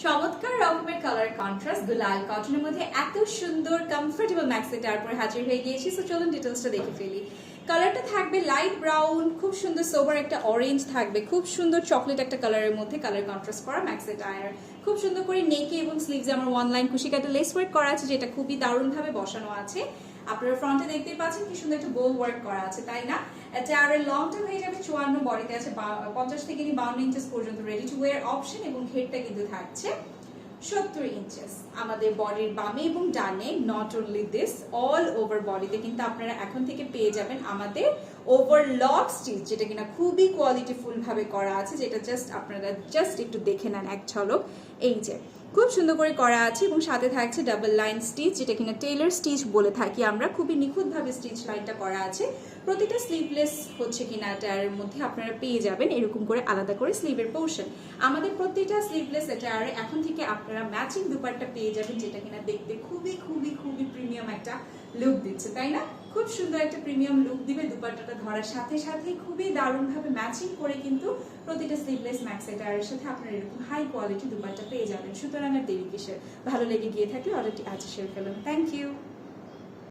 চমৎকার রকমের colour contrast গুলাল কটনের মধ্যে এত সুন্দর কমফোর্টেবল ম্যাক্সি তারপর হাজির হয়ে গিয়েছি। সো চলুন ডিটেলসটা দেখে ফেলি। কালারটা থাকবে লাইট ব্রাউন, খুব সুন্দর সোবার একটা অরেঞ্জ থাকবে, খুব সুন্দর চকলেট একটা কালারের মধ্যে কালার কন্ট্রাস্ট করা ম্যাক্সি টায়ার। খুব সুন্দর করে নেকে এবং স্লিভসে আমার ওয়ান লাইন কুশিকাটা লেস ওয়ার্ক করা আছে, যেটা খুবই দারুণভাবে বসানো আছে। আপনারা ফ্রন্টে দেখতেই পাচ্ছেন কি সুন্দর একটা বোল ওয়ার্ক করা আছে, তাই না? টায়ারের লংটা হয়ে যাবে 54, বডিতে আছে 50 থেকে 52 ইঞ্চেস পর্যন্ত রেডি টু ওয়্যার অপশন, এবং ঘেরটা কিন্তু থাকছে 70 ইঞ্চেস। আমাদের বডির বামে এবং ডানে not only this, all over বডিতে কিন্তু আপনারা এখন থেকে পেয়ে যাবেন আমাদের ওভারলক স্টিচ, যেটা কিনা খুবই কোয়ালিটিফুল ভাবে করা আছে, যেটা আপনারা জাস্ট একটু দেখে নেন এক ঝলক। এই যে খুব সুন্দর করে করা আছে, এবং সাথে থাকছে ডাবল লাইন স্টিচ, যেটা কিনা টেইলার স্টিচ বলে থাকি আমরা। খুবই নিখুঁতভাবে স্টিচ লাইনটা করা আছে। প্রতিটা স্লিভলেস হচ্ছে কিনা টায়ারের মধ্যে আপনারা পেয়ে যাবেন এরকম করে আলাদা করে স্লিভের পোর্শন। আমাদের প্রতিটা স্লিভলেস টায়ারে এখন থেকে আপনারা ম্যাচিং দুপাট্টা পেয়ে যাবেন, যেটা কিনা দেখতে খুবই খুবই খুবই প্রিমিয়াম একটা লুক দিচ্ছে, তাই না? খুব সুন্দর একটা প্রিমিয়াম লুক দিবে দুপাট্টাটা ধরার সাথে সাথে। খুবই দারুণভাবে ম্যাচিং করে কিন্তু প্রতিটা স্লিভলেস ম্যাক্সি টায়ারের সাথে আপনারা এরকম হাই কোয়ালিটি দুপাট্টা পেয়ে যাবেন। সুতরাং আর দেরি কিসের? ভালো লেগে গিয়ে থাকলে অর্ডারটি আজ শেয়ার করলাম। Thank you.